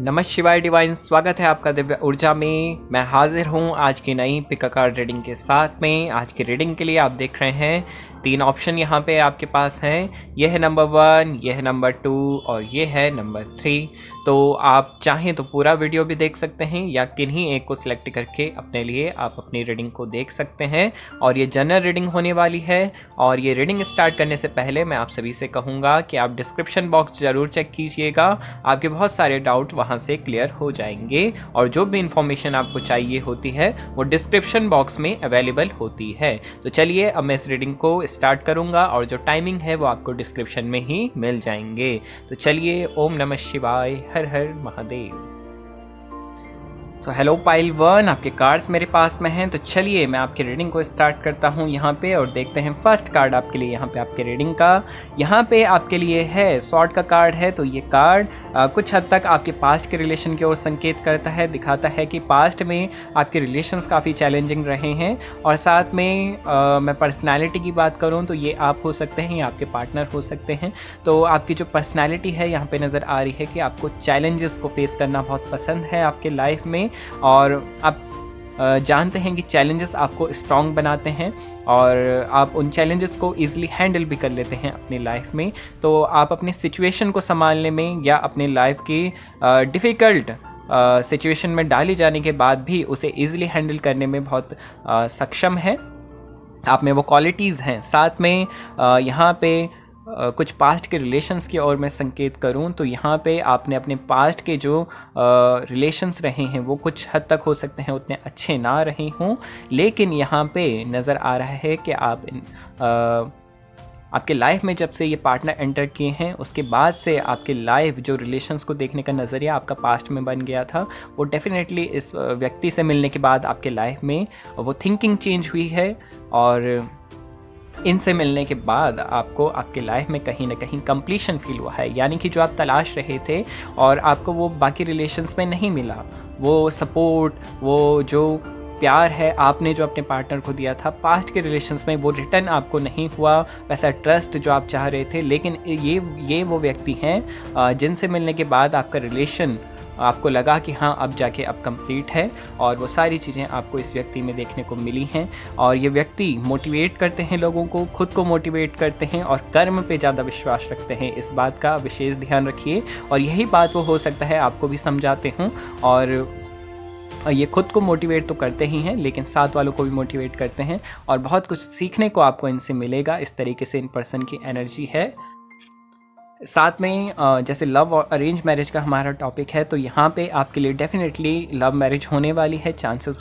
नमः शिवाय डिवाइन, स्वागत है आपका दिव्य ऊर्जा में। मैं हाजिर हूँ आज की नई पिक कार्ड रीडिंग के साथ में। आज की रीडिंग के लिए आप देख रहे हैं 3 ऑप्शन यहाँ पे आपके पास हैं। यह है नंबर 1, यह है नंबर 2 और ये है नंबर 3। तो आप चाहें तो पूरा वीडियो भी देख सकते हैं या किन्हीं एक को सिलेक्ट करके अपने लिए आप अपनी रीडिंग को देख सकते हैं। और ये जनरल रीडिंग होने वाली है। और ये रीडिंग स्टार्ट करने से पहले मैं आप सभी से कहूँगा कि आप डिस्क्रिप्शन बॉक्स ज़रूर चेक कीजिएगा। आपके बहुत सारे डाउट वहाँ से क्लियर हो जाएंगे और जो भी इंफॉर्मेशन आपको चाहिए होती है वो डिस्क्रिप्शन बॉक्स में अवेलेबल होती है। तो चलिए अब मैं इस रीडिंग को स्टार्ट करूंगा और जो टाइमिंग है वो आपको डिस्क्रिप्शन में ही मिल जाएंगे। तो चलिए, ओम नमः शिवाय, हर हर महादेव। तो हेलो पाइल 1, आपके कार्ड्स मेरे पास में हैं। तो चलिए मैं आपकी रीडिंग को स्टार्ट करता हूं यहाँ पे और देखते हैं फर्स्ट कार्ड आपके लिए यहाँ पे आपके रीडिंग का। यहाँ पे आपके लिए है सॉर्ड का कार्ड है। तो ये कार्ड कुछ हद तक आपके पास्ट के रिलेशन की ओर संकेत करता है, दिखाता है कि पास्ट में आपके रिलेशंस काफ़ी चैलेंजिंग रहे हैं। और साथ में मैं पर्सनैलिटी की बात करूँ तो ये आप हो सकते हैं या आपके पार्टनर हो सकते हैं। तो आपकी जो पर्सनैलिटी है यहाँ पे नज़र आ रही है कि आपको चैलेंजेस को फेस करना बहुत पसंद है आपके लाइफ में। और आप जानते हैं कि चैलेंजेस आपको स्ट्रॉन्ग बनाते हैं और आप उन चैलेंजेस को ईजिली हैंडल भी कर लेते हैं अपनी लाइफ में। तो आप अपनी सिचुएशन को संभालने में या अपनी लाइफ की डिफ़िकल्ट सिचुएशन में डाली जाने के बाद भी उसे ईजिली हैंडल करने में बहुत सक्षम है। आप में वो क्वालिटीज़ हैं। साथ में यहाँ पे कुछ पास्ट के रिलेशंस की ओर मैं संकेत करूं तो यहाँ पे आपने अपने पास्ट के जो रिलेशंस रहे हैं वो कुछ हद तक हो सकते हैं उतने अच्छे ना रहे हों, लेकिन यहाँ पे नज़र आ रहा है कि आप आपके लाइफ में जब से ये पार्टनर एंटर किए हैं उसके बाद से आपके लाइफ जो रिलेशंस को देखने का नज़रिया आपका पास्ट में बन गया था वो डेफिनेटली इस व्यक्ति से मिलने के बाद आपके लाइफ में वो थिंकिंग चेंज हुई है। और इनसे मिलने के बाद आपको आपके लाइफ में कहीं ना कहीं कंप्लीशन फील हुआ है, यानी कि जो आप तलाश रहे थे और आपको वो बाकी रिलेशंस में नहीं मिला, वो सपोर्ट, वो जो प्यार है आपने जो अपने पार्टनर को दिया था पास्ट के रिलेशंस में वो रिटर्न आपको नहीं हुआ, वैसा ट्रस्ट जो आप चाह रहे थे। लेकिन ये वो व्यक्ति हैं जिनसे मिलने के बाद आपका रिलेशन आपको लगा कि हाँ अब जाके अब कंप्लीट है और वो सारी चीज़ें आपको इस व्यक्ति में देखने को मिली हैं। और ये व्यक्ति मोटिवेट करते हैं लोगों को, खुद को मोटिवेट करते हैं और कर्म पे ज़्यादा विश्वास रखते हैं। इस बात का विशेष ध्यान रखिए। और यही बात वो हो सकता है आपको भी समझाते हों। और ये खुद को मोटिवेट तो करते ही हैं लेकिन साथ वालों को भी मोटिवेट करते हैं और बहुत कुछ सीखने को आपको इनसे मिलेगा। इस तरीके से इन पर्सन की एनर्जी है। साथ में जैसे लव और अरेंज मैरिज का हमारा टॉपिक है तो यहाँ पे आपके लिए डेफिनेटली लव मैरिज होने वाली है। चांसेस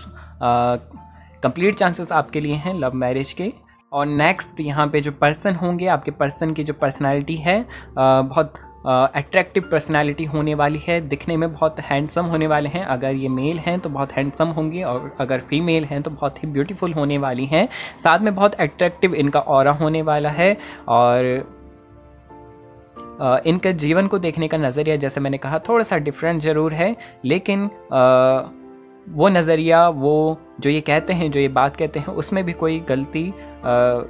कंप्लीट चांसेस आपके लिए हैं लव मैरिज के। और नेक्स्ट यहाँ पे जो पर्सन होंगे, आपके पर्सन की जो पर्सनालिटी है बहुत अट्रैक्टिव पर्सनालिटी होने वाली है। दिखने में बहुत हैंडसम होने वाले हैं। अगर ये मेल हैं तो बहुत हैंडसम होंगे और अगर फीमेल हैं तो बहुत ही ब्यूटीफुल होने वाली हैं। साथ में बहुत अट्रैक्टिव इनका ऑरा होने वाला है। और इनके जीवन को देखने का नज़रिया जैसे मैंने कहा थोड़ा सा डिफरेंट ज़रूर है, लेकिन वो नज़रिया, वो जो ये कहते हैं, जो ये बात कहते हैं उसमें भी कोई गलती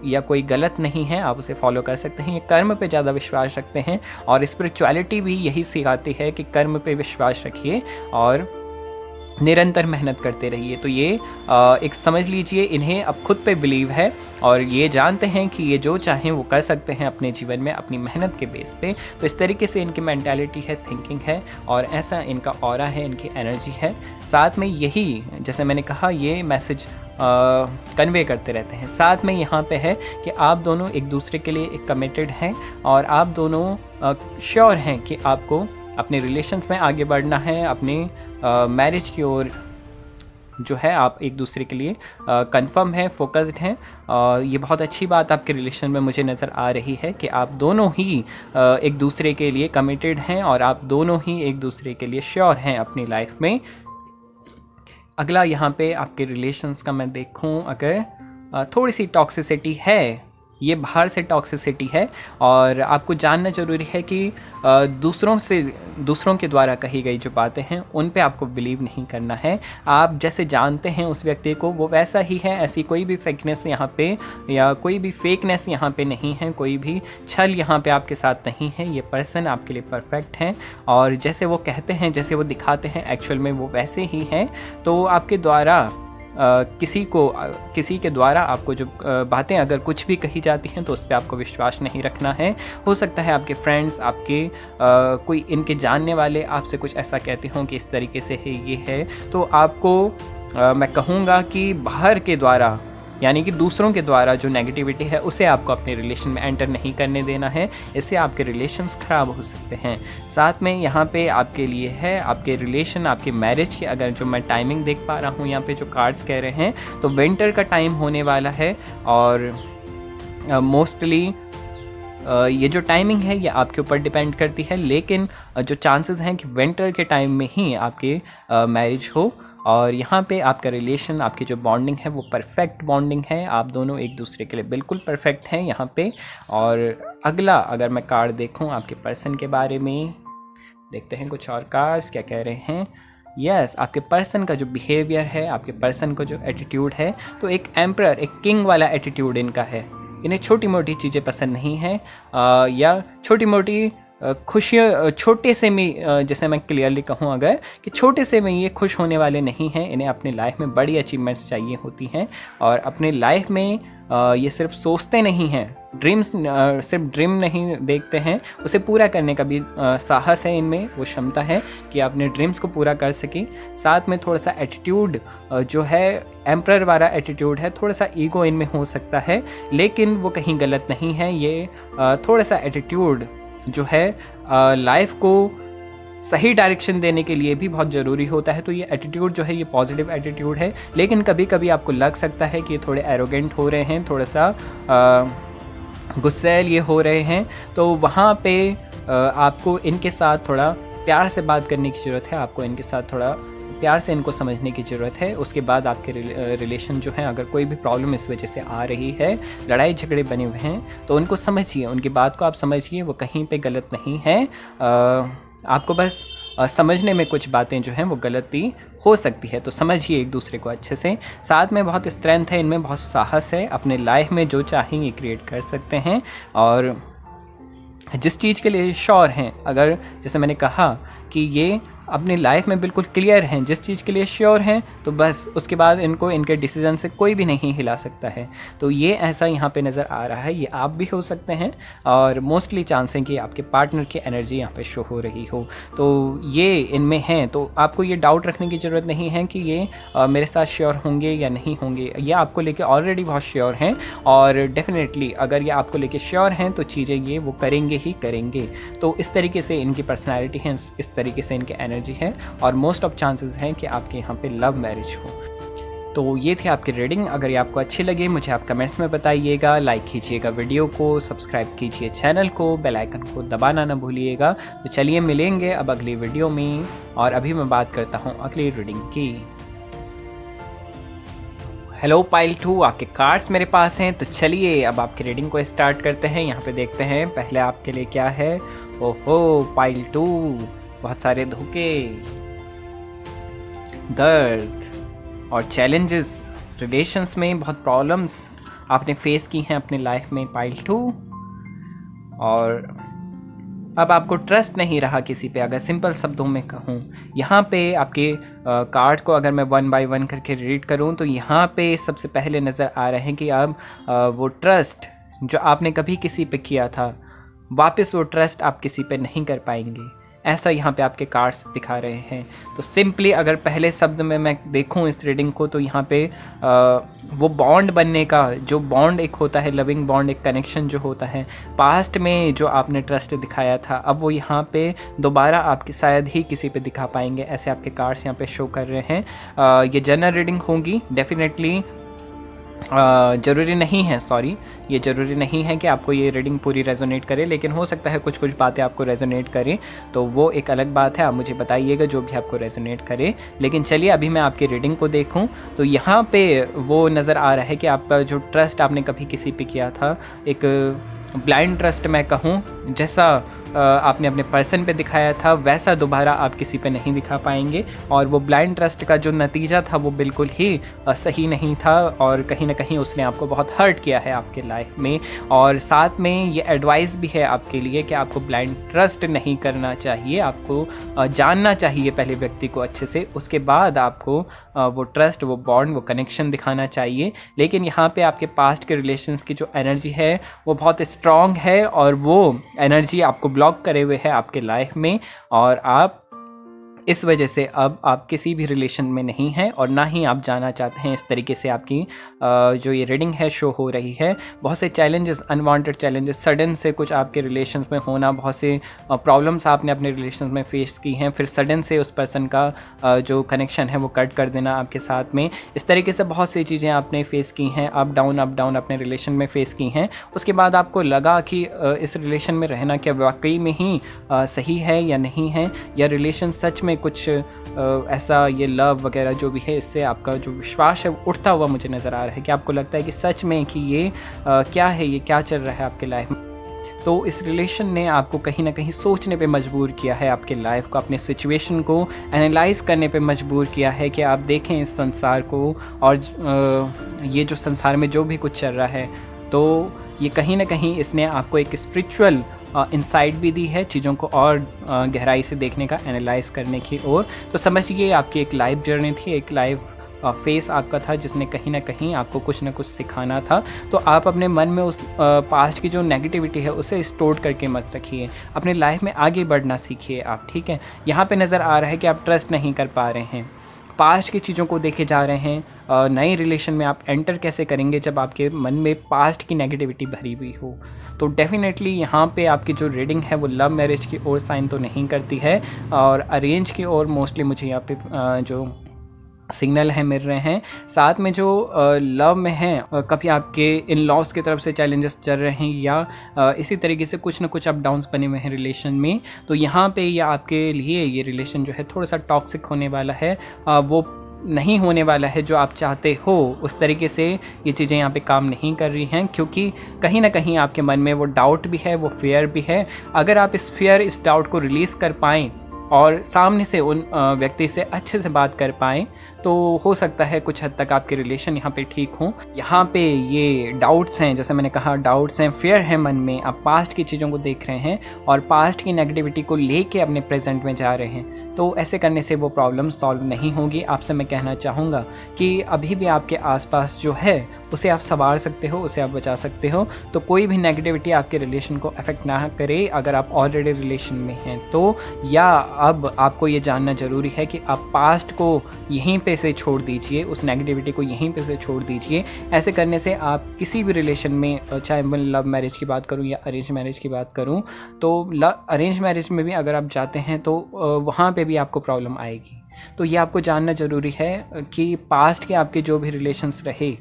या कोई गलत नहीं है। आप उसे फॉलो कर सकते हैं। ये कर्म पे ज़्यादा विश्वास रखते हैं और स्पिरिचुअलिटी भी यही सिखाती है कि कर्म पे विश्वास रखिए और निरंतर मेहनत करते रहिए। तो ये एक समझ लीजिए इन्हें अब खुद पे बिलीव है और ये जानते हैं कि ये जो चाहें वो कर सकते हैं अपने जीवन में अपनी मेहनत के बेस पे। तो इस तरीके से इनकी मेंटालिटी है, थिंकिंग है और ऐसा इनका ऑरा है, इनकी एनर्जी है। साथ में यही जैसे मैंने कहा ये मैसेज कन्वे करते रहते हैं। साथ में यहाँ पे है कि आप दोनों एक दूसरे के लिए एक कमिटेड हैं और आप दोनों श्योर हैं कि आपको अपने रिलेशंस में आगे बढ़ना है, अपने मैरिज की ओर जो है आप एक दूसरे के लिए कंफर्म है, फोकस्ड हैं। ये बहुत अच्छी बात आपके रिलेशन में मुझे नज़र आ रही है कि आप दोनों ही एक दूसरे के लिए कमिटेड हैं और आप दोनों ही एक दूसरे के लिए श्योर हैं अपनी लाइफ में। अगला यहाँ पे आपके रिलेशंस का मैं देखूँ, अगर थोड़ी सी टॉक्सिसिटी है ये बाहर से टॉक्सिसिटी है और आपको जानना ज़रूरी है कि दूसरों के द्वारा कही गई जो बातें हैं उन पे आपको बिलीव नहीं करना है। आप जैसे जानते हैं उस व्यक्ति को वो वैसा ही है, ऐसी कोई भी फेकनेस यहाँ पे या कोई भी फेकनेस यहाँ पे नहीं है, कोई भी छल यहाँ पे आपके साथ नहीं है। ये पर्सन आपके लिए परफेक्ट हैं और जैसे वो कहते हैं, जैसे वो दिखाते हैं, एक्चुअल में वो वैसे ही हैं। तो आपके द्वारा किसी के द्वारा आपको जो बातें अगर कुछ भी कही जाती हैं तो उस पर आपको विश्वास नहीं रखना है। हो सकता है आपके फ्रेंड्स, आपके कोई इनके जानने वाले आपसे कुछ ऐसा कहते हों कि इस तरीके से है, ये है, तो आपको मैं कहूँगा कि बाहर के द्वारा यानी कि दूसरों के द्वारा जो नेगेटिविटी है उसे आपको अपने रिलेशन में एंटर नहीं करने देना है। इससे आपके रिलेशंस ख़राब हो सकते हैं। साथ में यहाँ पे आपके लिए है आपके रिलेशन, आपके मैरिज की अगर जो मैं टाइमिंग देख पा रहा हूँ यहाँ पे जो कार्ड्स कह रहे हैं, तो विंटर का टाइम होने वाला है और मोस्टली ये जो टाइमिंग है ये आपके ऊपर डिपेंड करती है, लेकिन जो चांसेस हैं कि विंटर के टाइम में ही आपके मैरिज हो। और यहाँ पे आपका रिलेशन, आपकी जो बॉन्डिंग है वो परफेक्ट बॉन्डिंग है, आप दोनों एक दूसरे के लिए बिल्कुल परफेक्ट हैं यहाँ पे। और अगला अगर मैं कार्ड देखूँ आपके पर्सन के बारे में, देखते हैं कुछ और कार्ड्स क्या कह रहे हैं। यस, आपके पर्सन का जो बिहेवियर है, आपके पर्सन का जो एटीट्यूड है, तो एक एम्परर, एक किंग वाला एटीट्यूड इनका है। इन्हें छोटी मोटी चीज़ें पसंद नहीं हैं या छोटी मोटी खुशियाँ, छोटे से में जैसे मैं क्लियरली कहूँ अगर कि छोटे से में ये खुश होने वाले नहीं हैं। इन्हें अपनी लाइफ में बड़ी अचीवमेंट्स चाहिए होती हैं और अपने लाइफ में ये सिर्फ सोचते नहीं हैं, ड्रीम्स सिर्फ ड्रीम नहीं देखते हैं, उसे पूरा करने का भी साहस है इनमें, वो क्षमता है कि अपने ड्रीम्स को पूरा कर सकें। साथ में थोड़ा सा एटीट्यूड जो है एम्परर वाला एटीट्यूड है, थोड़ा सा ईगो इनमें हो सकता है, लेकिन वो कहीं गलत नहीं है। ये थोड़ा सा एटीट्यूड जो है लाइफ को सही डायरेक्शन देने के लिए भी बहुत ज़रूरी होता है। तो ये एटीट्यूड जो है ये पॉजिटिव एटीट्यूड है, लेकिन कभी कभी आपको लग सकता है कि ये थोड़े एरोगेंट हो रहे हैं, थोड़ा सा गुस्सैल ये हो रहे हैं। तो वहाँ पे आपको इनके साथ थोड़ा प्यार से बात करने की ज़रूरत है, आपको इनके साथ थोड़ा प्यार से इनको समझने की ज़रूरत है। उसके बाद आपके रिलेशन जो है, अगर कोई भी प्रॉब्लम इस वजह से आ रही है, लड़ाई झगड़े बने हुए हैं, तो उनको समझिए, उनकी बात को आप समझिए, वो कहीं पे गलत नहीं है। आपको बस समझने में कुछ बातें जो हैं वो गलती हो सकती है, तो समझिए एक दूसरे को अच्छे से। साथ में बहुत स्ट्रेंथ है इनमें, बहुत साहस है, अपने लाइफ में जो चाहें ये क्रिएट कर सकते हैं और जिस चीज़ के लिए श्योर हैं, अगर जैसे मैंने कहा कि ये अपनी लाइफ में बिल्कुल क्लियर हैं, जिस चीज़ के लिए श्योर हैं, तो बस उसके बाद इनको इनके डिसीजन से कोई भी नहीं हिला सकता है। तो ये ऐसा यहाँ पे नज़र आ रहा है। ये आप भी हो सकते हैं और मोस्टली चांस है कि आपके पार्टनर की एनर्जी यहाँ पे शो हो रही हो, तो ये इनमें हैं। तो आपको ये डाउट रखने की ज़रूरत नहीं है कि ये मेरे साथ श्योर होंगे या नहीं होंगे। ये आपको लेके ऑलरेडी बहुत श्योर हैं और डेफिनेटली अगर ये आपको लेके श्योर हैं तो चीज़ें ये वो करेंगे ही करेंगे। तो इस तरीके से इनकी पर्सनैलिटी है, इस तरीके से इनके एनर्जी है और मोस्ट ऑफ चांसेस हैं कि आपके यहाँ पे लव मैरिज हो। तो ये थी आपकी रीडिंग। अगर ये आपको अच्छी लगे मुझे आप कमेंट्स में बताइएगा, लाइक कीजिएगा वीडियो को, सब्सक्राइब कीजिए चैनल को, बेल आइकन को दबाना ना भूलिएगा। तो चलिए मिलेंगे अब अगली वीडियो में और अभी मैं बात करता हूँ अगली रीडिंग की। हेलो पाइल 2, आपके कार्ड्स मेरे पास हैं, तो चलिए अब आपकी रीडिंग को स्टार्ट करते हैं। यहाँ पे देखते हैं पहले आपके लिए क्या है। ओहो पाइल 2, बहुत सारे धोखे, दर्द और चैलेंजेस, रिलेशंस में बहुत प्रॉब्लम्स आपने फेस की हैं अपने लाइफ में पाइल 2, और अब आपको ट्रस्ट नहीं रहा किसी पे। अगर सिंपल शब्दों में कहूँ, यहाँ पे आपके कार्ड को अगर मैं 1 बाय 1 करके रीड करूँ तो यहाँ पे सबसे पहले नज़र आ रहे हैं कि अब वो ट्रस्ट जो आपने कभी किसी पे किया था, वापस वो ट्रस्ट आप किसी पे नहीं कर पाएंगे, ऐसा यहाँ पे आपके कार्ड्स दिखा रहे हैं। तो सिंपली अगर पहले शब्द में मैं देखूँ इस रीडिंग को, तो यहाँ पे वो बॉन्ड बनने का जो बॉन्ड एक होता है, लविंग बॉन्ड, एक कनेक्शन जो होता है, पास्ट में जो आपने ट्रस्ट दिखाया था, अब वो यहाँ पे दोबारा आपके शायद ही किसी पे दिखा पाएंगे, ऐसे आपके कार्ड्स यहाँ पे शो कर रहे हैं। ये जनरल रीडिंग होंगी डेफिनेटली। ज़रूरी नहीं है, ये ज़रूरी नहीं है कि आपको ये रीडिंग पूरी रेजोनेट करे, लेकिन हो सकता है कुछ कुछ बातें आपको रेजोनेट करें, तो वो एक अलग बात है। आप मुझे बताइएगा जो भी आपको रेजोनेट करे। लेकिन चलिए अभी मैं आपकी रीडिंग को देखूं तो यहाँ पे वो नज़र आ रहा है कि आपका जो ट्रस्ट आपने कभी किसी पे किया था, एक ब्लाइंड ट्रस्ट मैं कहूँ, जैसा आपने अपने पर्सन पे दिखाया था वैसा दोबारा आप किसी पे नहीं दिखा पाएंगे। और वो ब्लाइंड ट्रस्ट का जो नतीजा था वो बिल्कुल ही सही नहीं था, और कहीं ना कहीं उसने आपको बहुत हर्ट किया है आपके लाइफ में। और साथ में ये एडवाइस भी है आपके लिए कि आपको ब्लाइंड ट्रस्ट नहीं करना चाहिए, आपको जानना चाहिए पहले व्यक्ति को अच्छे से, उसके बाद आपको वो ट्रस्ट, वो बॉन्ड, वो कनेक्शन दिखाना चाहिए। लेकिन यहाँ पे आपके पास्ट के रिलेशंस की जो एनर्जी है वो बहुत स्ट्रॉन्ग है, और वो एनर्जी आपको ब्लॉक करे हुए है आपके लाइफ में, और आप इस वजह से अब आप किसी भी रिलेशन में नहीं हैं और ना ही आप जाना चाहते हैं। इस तरीके से आपकी जो ये रीडिंग है शो हो रही है। बहुत से चैलेंजेस, अनवांटेड चैलेंजेस, सडन से कुछ आपके रिलेशंस में होना, बहुत से प्रॉब्लम्स आपने अपने रिलेशंस में फेस की हैं, फिर सडन से उस पर्सन का जो कनेक्शन है वो कट कर देना आपके साथ में। इस तरीके से बहुत सी चीज़ें आपने फेस की हैं, अप डाउन अपने रिलेशन में फेस की हैं। उसके बाद आपको लगा कि इस रिलेशन में रहना क्या वाकई में ही सही है या नहीं है, या रिलेशन सच में कुछ ऐसा, ये लव वगैरह जो भी है, इससे आपका जो विश्वास है उठता हुआ मुझे नज़र आ रहा है कि आपको लगता है कि सच में कि ये क्या है, ये क्या चल रहा है आपके लाइफ में। तो इस रिलेशन ने आपको कहीं ना कहीं सोचने पे मजबूर किया है, आपके लाइफ को, अपने सिचुएशन को एनालाइज करने पे मजबूर किया है कि आप देखें इस संसार को, और ये जो संसार में जो भी कुछ चल रहा है, तो ये कहीं ना कहीं इसने आपको एक स्पिरिचुअल इंसाइट भी दी है, चीज़ों को और गहराई से देखने का, एनालाइज करने की ओर। तो समझिए आपकी एक लाइफ जर्नी थी, एक लाइफ फेस आपका था जिसने कहीं ना कहीं आपको कुछ ना कुछ सिखाना था। तो आप अपने मन में उस पास्ट की जो नेगेटिविटी है उसे स्टोर करके मत रखिए, अपने लाइफ में आगे बढ़ना सीखिए आप, ठीक है। यहाँ पे नज़र आ रहा है कि आप ट्रस्ट नहीं कर पा रहे हैं, पास्ट की चीज़ों को देखे जा रहे हैं। नए रिलेशन में आप एंटर कैसे करेंगे जब आपके मन में पास्ट की नेगेटिविटी भरी हुई हो। तो डेफिनेटली यहाँ पे आपकी जो रीडिंग है वो लव मैरिज की ओर साइन तो नहीं करती है, और अरेंज की ओर मोस्टली मुझे यहाँ पे जो सिग्नल है मिल रहे हैं। साथ में जो लव में हैं, कभी आपके इन लॉस की तरफ से चैलेंजेस चल रहे हैं, या इसी तरीके से कुछ ना कुछ अप डाउन्स बने हुए हैं रिलेशन में। तो यहाँ पे ये आपके लिए ये रिलेशन जो है थोड़ा सा टॉक्सिक होने वाला है, वो नहीं होने वाला है जो आप चाहते हो। उस तरीके से ये चीज़ें यहाँ पे काम नहीं कर रही हैं, क्योंकि कहीं ना कहीं आपके मन में वो डाउट भी है, वो फियर भी है। अगर आप इस फियर, इस डाउट को रिलीज़ कर पाएँ और सामने से उन व्यक्ति से अच्छे से बात कर पाएँ, तो हो सकता है कुछ हद तक आपके रिलेशन यहाँ पे ठीक हों। यहाँ पे ये डाउट्स हैं, जैसे मैंने कहा डाउट्स हैं, फियर है मन में, आप पास्ट की चीज़ों को देख रहे हैं और पास्ट की नेगेटिविटी को लेके अपने प्रेजेंट में जा रहे हैं। तो ऐसे करने से वो प्रॉब्लम सॉल्व नहीं होगी। आपसे मैं कहना चाहूँगा कि अभी भी आपके आसपास जो है उसे आप संवार सकते हो, उसे आप बचा सकते हो। तो कोई भी नेगेटिविटी आपके रिलेशन को अफेक्ट ना करे अगर आप ऑलरेडी रिलेशन में हैं तो, या अब आपको ये जानना ज़रूरी है कि आप पास्ट को यहीं पे से छोड़ दीजिए, उस नेगेटिविटी को यहीं पे से छोड़ दीजिए। ऐसे करने से आप किसी भी रिलेशन में, चाहे मैं लव मैरिज की बात करूँ या अरेंज मैरिज की बात करूँ, तो अरेंज मैरिज में भी अगर आप जाते हैं तो वहाँ पे भी आपको प्रॉब्लम आएगी। तो ये आपको जानना ज़रूरी है कि पास्ट के आपके जो भी रिलेशंस रहे,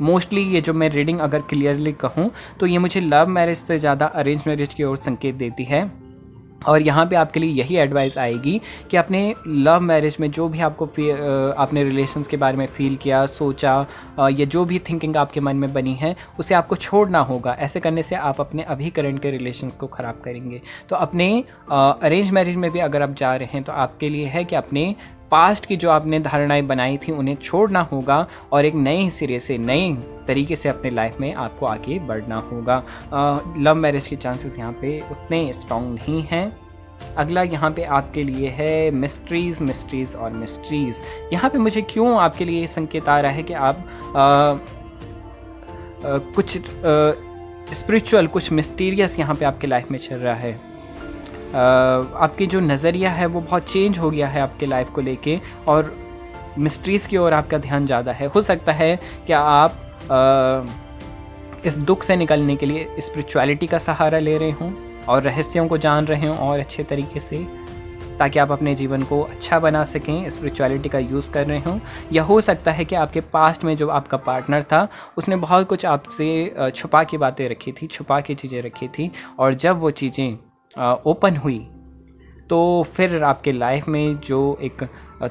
मोस्टली ये जो मैं रीडिंग अगर क्लियरली कहूँ तो ये मुझे लव मैरिज से ज़्यादा अरेंज मैरिज की ओर संकेत देती है। और यहाँ पे आपके लिए यही एडवाइस आएगी कि अपने लव मैरिज में जो भी आपको आपने रिलेशंस के बारे में फ़ील किया, सोचा, या जो भी थिंकिंग आपके मन में बनी है उसे आपको छोड़ना होगा। ऐसे करने से आप अपने अभी करंट के रिलेशंस को ख़राब करेंगे। तो अपने अरेंज मैरिज में भी अगर आप जा रहे हैं तो आपके लिए है कि अपने पास्ट की जो आपने धारणाएं बनाई थी उन्हें छोड़ना होगा और एक नए सिरे से, नए तरीके से अपने लाइफ में आपको आगे बढ़ना होगा। लव मैरिज के चांसेस यहाँ पे उतने स्ट्रॉन्ग नहीं हैं। अगला यहाँ पे आपके लिए है मिस्ट्रीज़ और मिस्ट्रीज़। यहाँ पे मुझे क्यों आपके लिए संकेत आ रहा है कि आप कुछ स्पिरिचुअल, कुछ मिस्टीरियस यहाँ पे आपके लाइफ में चल रहा है। आपकी जो नज़रिया है वो बहुत चेंज हो गया है आपके लाइफ को लेके, और मिस्ट्रीज़ की ओर आपका ध्यान ज़्यादा है। हो सकता है कि आप इस दुख से निकलने के लिए स्पिरिचुअलिटी का सहारा ले रहे हों और रहस्यों को जान रहे हों और अच्छे तरीके से, ताकि आप अपने जीवन को अच्छा बना सकें, स्पिरिचुअलिटी का यूज़ कर रहे हों। या हो सकता है कि आपके पास्ट में जो आपका पार्टनर था उसने बहुत कुछ आपसे छुपा के बातें रखी थी, छुपा के चीज़ें रखी थी, और जब वो चीज़ें ओपन हुई तो फिर आपके लाइफ में जो एक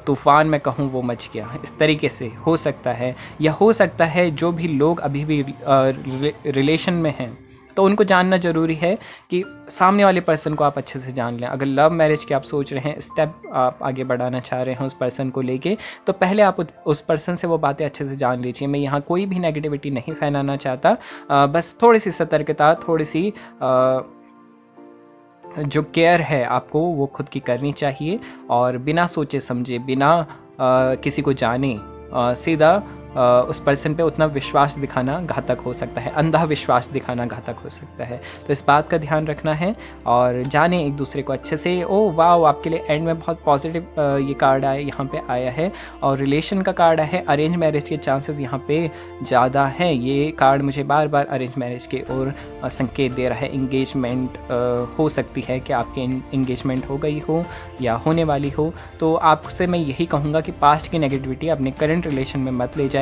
तूफ़ान मैं कहूँ वो मच गया। इस तरीके से हो सकता है। या हो सकता है जो भी लोग अभी भी रिलेशन में हैं तो उनको जानना ज़रूरी है कि सामने वाले पर्सन को आप अच्छे से जान लें। अगर लव मैरिज की आप सोच रहे हैं, स्टेप आप आगे बढ़ाना चाह रहे हैं उस पर्सन को लेके, तो पहले आप उस पर्सन से वो बातें अच्छे से जान लीजिए। मैं यहाँ कोई भी नेगेटिविटी नहीं फैलाना चाहता, बस थोड़ी सी सतर्कता, थोड़ी सी जो केयर है आपको वो खुद की करनी चाहिए, और बिना सोचे समझे, बिना किसी को जाने सीधा उस पर्सन पे उतना विश्वास दिखाना घातक हो सकता है, अंधा विश्वास दिखाना घातक हो सकता है। तो इस बात का ध्यान रखना है और जाने एक दूसरे को अच्छे से। ओ वाह, आपके लिए एंड में बहुत पॉजिटिव ये कार्ड आया, यहाँ पे आया है, और रिलेशन का कार्ड है। अरेंज मैरिज के चांसेस यहाँ पे ज़्यादा हैं। ये कार्ड मुझे बार बार अरेंज मैरिज के ओर संकेत दे रहा है। इंगेजमेंट हो सकती है कि आपकी इंगेजमेंट हो गई हो या होने वाली हो। तो आपसे मैं यही कहूँगा कि पास्ट की नेगेटिविटी अपने करंट रिलेशन में मत ले जाइए,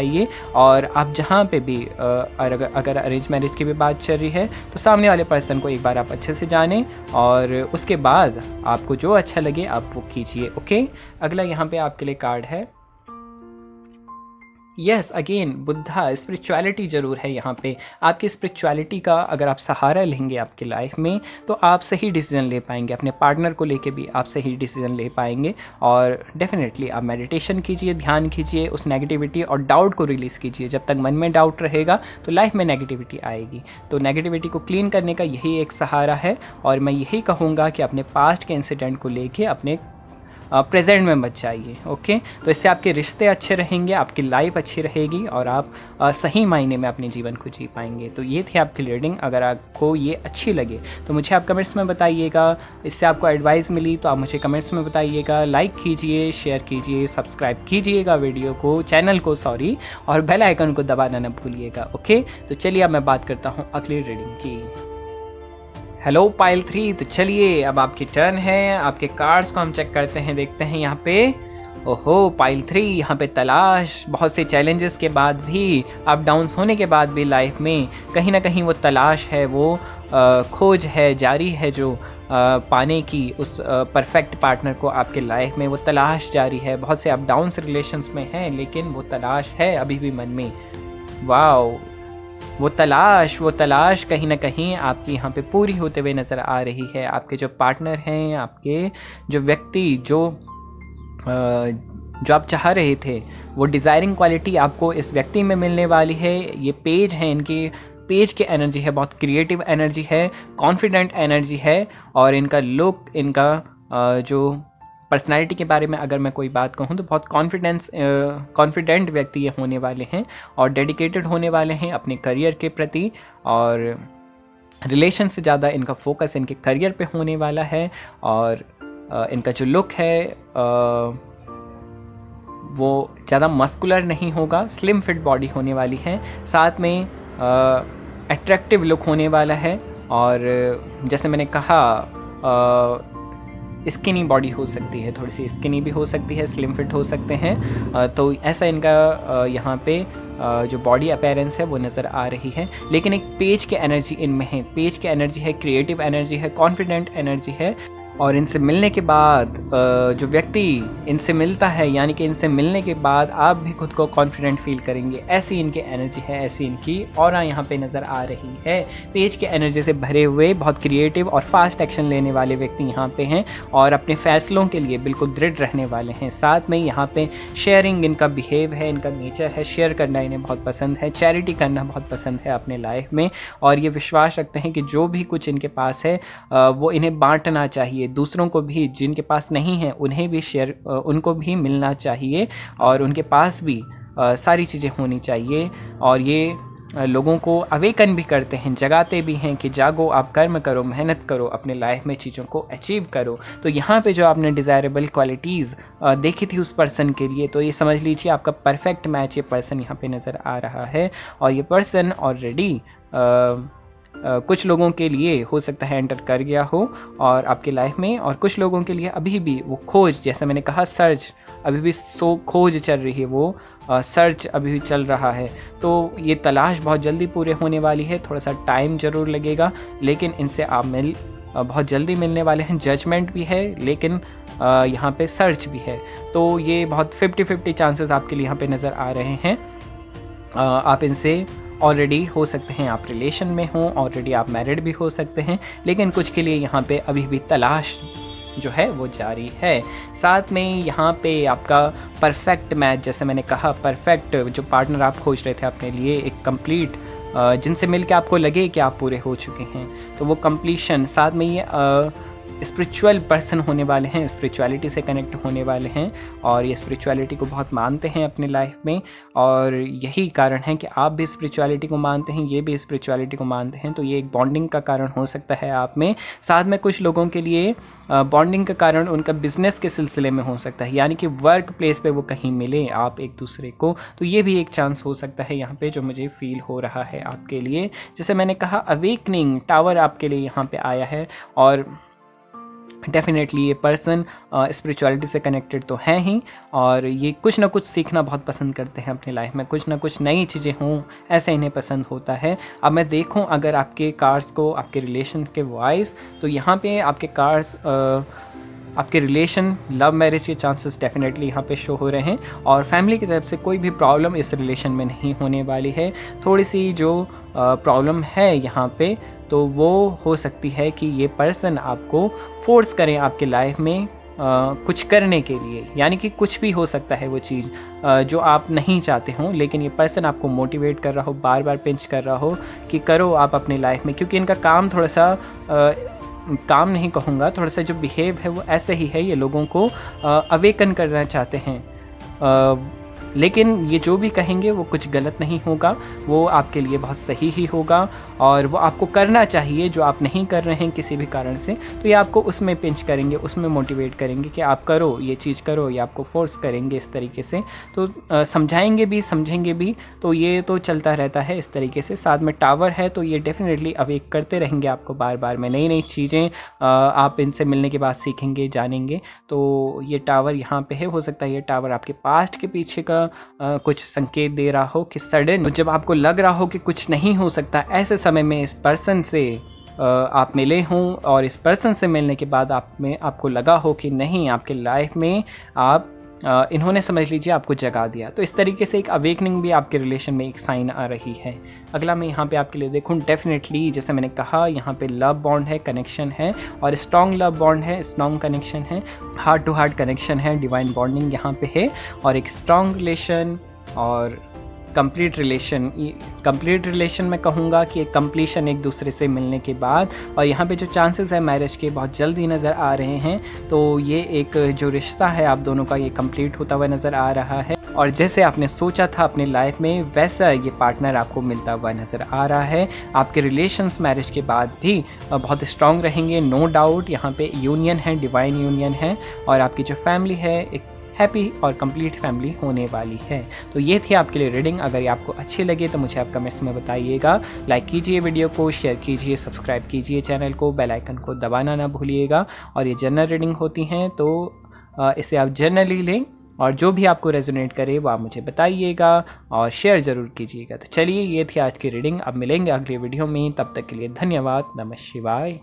और आप जहाँ पे भी अगर अरेंज मैरिज की भी बात चल रही है तो सामने वाले पर्सन को एक बार आप अच्छे से जानें, और उसके बाद आपको जो अच्छा लगे आप वो कीजिए। ओके, अगला यहाँ पे आपके लिए कार्ड है यस अगेन बुद्धा। स्पिरिचुअलिटी ज़रूर है यहाँ पे। आपकी स्पिरिचुअलिटी का अगर आप सहारा लेंगे आपकी लाइफ में तो आप सही डिसीजन ले पाएंगे। अपने पार्टनर को लेके भी आप सही डिसीजन ले पाएंगे, और डेफिनेटली आप मेडिटेशन कीजिए, ध्यान कीजिए, उस नेगेटिविटी और डाउट को रिलीज़ कीजिए। जब तक मन में डाउट रहेगा तो लाइफ में नेगेटिविटी आएगी। तो नेगेटिविटी को क्लीन करने का यही एक सहारा है, और मैं यही कहूँगा कि अपने पास्ट के इंसिडेंट को लेके अपने प्रेजेंट में मत जाइए। ओके, तो इससे आपके रिश्ते अच्छे रहेंगे, आपकी लाइफ अच्छी रहेगी, और आप सही मायने में अपने जीवन को जी पाएंगे। तो ये थी आपकी रीडिंग। अगर आपको ये अच्छी लगे तो मुझे आप कमेंट्स में बताइएगा। इससे आपको एडवाइस मिली तो आप मुझे कमेंट्स में बताइएगा। लाइक कीजिए, शेयर कीजिए, सब्सक्राइब कीजिएगा वीडियो को, चैनल को सॉरी, और बेल आइकन को दबाना न भूलिएगा। ओके, तो चलिए अब मैं बात करता हूँ अगली रीडिंग की। हेलो पाइल 3, तो चलिए अब आपकी टर्न है। आपके कार्ड्स को हम चेक करते हैं, देखते हैं यहाँ पे। ओहो पाइल 3, यहाँ पे तलाश। बहुत से चैलेंजेस के बाद भी, अप डाउन्स होने के बाद भी लाइफ में कहीं ना कहीं वो तलाश है, वो खोज है, जारी है, जो पाने की उस परफेक्ट पार्टनर को आपके लाइफ में, वो तलाश जारी है। बहुत से अप डाउन्स रिलेशंस में हैं, लेकिन वो तलाश है अभी भी मन में। वाओ, वो तलाश कहीं ना कहीं आपकी यहाँ पे पूरी होते हुए नज़र आ रही है। आपके जो पार्टनर हैं, आपके जो व्यक्ति, जो आप चाह रहे थे, वो डिज़ायरिंग क्वालिटी आपको इस व्यक्ति में मिलने वाली है। ये पेज है, इनकी पेज की एनर्जी है, बहुत क्रिएटिव एनर्जी है, कॉन्फिडेंट एनर्जी है, और इनका लुक, इनका जो पर्सनालिटी के बारे में अगर मैं कोई बात कहूँ तो बहुत कॉन्फिडेंट व्यक्ति ये होने वाले हैं, और डेडिकेटेड होने वाले हैं अपने करियर के प्रति, और रिलेशन से ज़्यादा इनका फोकस इनके करियर पे होने वाला है। और इनका जो लुक है वो ज़्यादा मस्कुलर नहीं होगा, स्लिम फिट बॉडी होने वाली है, साथ में अट्रैक्टिव लुक होने वाला है, और जैसे मैंने कहा स्किनी बॉडी हो सकती है, थोड़ी सी स्किनी भी हो सकती है, स्लिम फिट हो सकते हैं। तो ऐसा इनका यहाँ पे जो बॉडी अपीयरेंस है वो नज़र आ रही है। लेकिन एक पेज की एनर्जी इनमें है, पेज की एनर्जी है, क्रिएटिव एनर्जी है, कॉन्फिडेंट एनर्जी है। और इनसे मिलने के बाद जो व्यक्ति इनसे मिलता है, यानी कि इनसे मिलने के बाद आप भी खुद को कॉन्फिडेंट फील करेंगे। ऐसी इनकी एनर्जी है, ऐसी इनकी ऑरा यहाँ पे नज़र आ रही है। पेज के एनर्जी से भरे हुए, बहुत क्रिएटिव और फास्ट एक्शन लेने वाले व्यक्ति यहाँ पे हैं, और अपने फैसलों के लिए बिल्कुल दृढ़ रहने वाले हैं। साथ में यहाँ पे शेयरिंग इनका बिहेव है, इनका नेचर है, शेयर करना इन्हें बहुत पसंद है, चैरिटी करना बहुत पसंद है अपने लाइफ में, और ये विश्वास रखते हैं कि जो भी कुछ इनके पास है वो इन्हें बांटना चाहिए। दूसरों को भी, जिनके पास नहीं है उन्हें भी शेयर, उनको भी मिलना चाहिए, और उनके पास भी सारी चीज़ें होनी चाहिए। और ये लोगों को अवेकन भी करते हैं, जगाते भी हैं कि जागो, आप कर्म करो, मेहनत करो, अपने लाइफ में चीज़ों को अचीव करो। तो यहाँ पे जो आपने डिज़ायरेबल क्वालिटीज़ देखी थी उस पर्सन के लिए, तो ये समझ लीजिए आपका परफेक्ट मैच ये पर्सन यहाँ पे नज़र आ रहा है। और ये पर्सन ऑलरेडी कुछ लोगों के लिए हो सकता है एंटर कर गया हो और आपकी लाइफ में, और कुछ लोगों के लिए अभी भी वो खोज, जैसे मैंने कहा सर्च, अभी भी खोज चल रही है, वो सर्च अभी भी चल रहा है। तो ये तलाश बहुत जल्दी पूरे होने वाली है, थोड़ा सा टाइम ज़रूर लगेगा, लेकिन इनसे आप बहुत जल्दी मिलने वाले हैं। जजमेंट भी है, लेकिन यहाँ पे सर्च भी है। तो ये बहुत 50-50 चांसेस आपके लिए यहाँ पे नज़र आ रहे हैं। आप इनसे ऑलरेडी हो सकते हैं आप रिलेशन में हों, ऑलरेडी आप मैरिड भी हो सकते हैं, लेकिन कुछ के लिए यहाँ पे अभी भी तलाश जो है वो जारी है। साथ में यहाँ पे आपका परफेक्ट मैच, जैसे मैंने कहा परफेक्ट जो पार्टनर आप खोज रहे थे अपने लिए, एक कंप्लीट जिनसे मिलके आपको लगे कि आप पूरे हो चुके हैं, तो वो कंप्लीशन। साथ में ये स्पिरिचुअल पर्सन होने वाले हैं, स्पिरिचुअलिटी से कनेक्ट होने वाले हैं और ये स्पिरिचुअलिटी को बहुत मानते हैं अपने लाइफ में, और यही कारण है कि आप भी स्पिरिचुअलिटी को मानते हैं, ये भी स्पिरिचुअलिटी को मानते हैं। तो ये एक बॉन्डिंग का कारण हो सकता है आप में। साथ में कुछ लोगों के लिए बॉन्डिंग का कारण उनका बिजनेस के सिलसिले में हो सकता है, यानी कि वर्क प्लेस पे वो कहीं मिले आप एक दूसरे को। तो ये भी एक चांस हो सकता है यहाँ पे, जो मुझे फील हो रहा है आपके लिए। जैसे मैंने कहा अवेकनिंग टावर आपके लिए यहाँ पे आया है, और डेफिनेटली ये पर्सन स्पिरिचुअलिटी से कनेक्टेड तो हैं ही, और ये कुछ ना कुछ सीखना बहुत पसंद करते हैं अपनी लाइफ में, कुछ ना कुछ नई चीज़ें हों ऐसा इन्हें पसंद होता है। अब मैं देखूं अगर आपके कार्ड्स को, आपके रिलेशन के वाइज, तो यहाँ पे आपके कार्ड्स आपके रिलेशन लव मैरिज के चांसेस डेफिनेटली यहाँ पे शो हो रहे हैं, और फैमिली की तरफ से कोई भी प्रॉब्लम इस रिलेशन में नहीं होने वाली है। थोड़ी सी जो प्रॉब्लम है यहाँ पे, तो वो हो सकती है कि ये पर्सन आपको फोर्स करें आपके लाइफ में कुछ करने के लिए, यानी कि कुछ भी हो सकता है वो चीज़ जो आप नहीं चाहते हों, लेकिन ये पर्सन आपको मोटिवेट कर रहा हो, बार बार पिंच कर रहा हो कि करो आप अपनी लाइफ में, क्योंकि इनका काम थोड़ा सा काम नहीं कहूँगा, थोड़ा सा जो बिहेव है वो ऐसे ही है। ये लोगों को अवेकन करना चाहते हैं, लेकिन ये जो भी कहेंगे वो कुछ गलत नहीं होगा, वो आपके लिए बहुत सही ही होगा, और वो आपको करना चाहिए जो आप नहीं कर रहे हैं किसी भी कारण से, तो ये आपको उसमें पिंच करेंगे, उसमें मोटिवेट करेंगे कि आप करो, ये चीज़ करो, ये आपको फोर्स करेंगे इस तरीके से। तो समझाएंगे भी, समझेंगे भी, तो ये तो चलता रहता है इस तरीके से। साथ में टावर है, तो ये डेफिनेटली अवेक करते रहेंगे आपको बार बार में, नई नई चीज़ें आप इनसे मिलने के बाद सीखेंगे, जानेंगे। तो ये टावर यहाँ पे है, हो सकता है ये टावर आपके पास्ट के पीछे का कुछ संकेत दे रहा हो कि सडन जब आपको लग रहा हो कि कुछ नहीं हो सकता, ऐसे समय में इस पर्सन से आप मिले हों, और इस पर्सन से मिलने के बाद आपको लगा हो कि नहीं, आपके लाइफ में आप इन्होंने समझ लीजिए आपको जगा दिया। तो इस तरीके से एक अवेकनिंग भी आपके रिलेशन में एक साइन आ रही है। अगला मैं यहाँ पे आपके लिए देखूँ, डेफिनेटली जैसे मैंने कहा यहाँ पे लव बॉन्ड है, कनेक्शन है, और स्ट्रॉन्ग लव बॉन्ड है, स्ट्रॉन्ग कनेक्शन है, हार्ट टू हार्ट कनेक्शन है, डिवाइन बॉन्डिंग यहाँ पे है, और एक स्ट्रॉन्ग रिलेशन और कंप्लीट रिलेशन मैं कहूँगा कि एक कंप्लीशन एक दूसरे से मिलने के बाद, और यहाँ पे जो चांसेस है मैरिज के बहुत जल्दी नज़र आ रहे हैं। तो ये एक जो रिश्ता है आप दोनों का, ये कंप्लीट होता हुआ नज़र आ रहा है, और जैसे आपने सोचा था अपने लाइफ में, वैसा ये पार्टनर आपको मिलता हुआ नज़र आ रहा है। आपके रिलेशंस मैरिज के बाद भी बहुत स्ट्रॉन्ग रहेंगे, नो डाउट। यहाँ पे यूनियन है, डिवाइन यूनियन है, और आपकी जो फैमिली है एक हैप्पी और कंप्लीट फैमिली होने वाली है। तो ये थी आपके लिए रीडिंग। अगर ये आपको अच्छी लगे तो मुझे आप कमेंट्स में बताइएगा, लाइक कीजिए वीडियो को, शेयर कीजिए, सब्सक्राइब कीजिए चैनल को, बेल आइकन को दबाना ना भूलिएगा। और ये जनरल रीडिंग होती हैं, तो इसे आप जनरली लें, और जो भी आपको रेजोनेट करे वो आप मुझे बताइएगा और शेयर ज़रूर कीजिएगा। तो चलिए, ये थी आज की रीडिंग। अब मिलेंगे अगले वीडियो में, तब तक के लिए धन्यवाद। नमः शिवाय।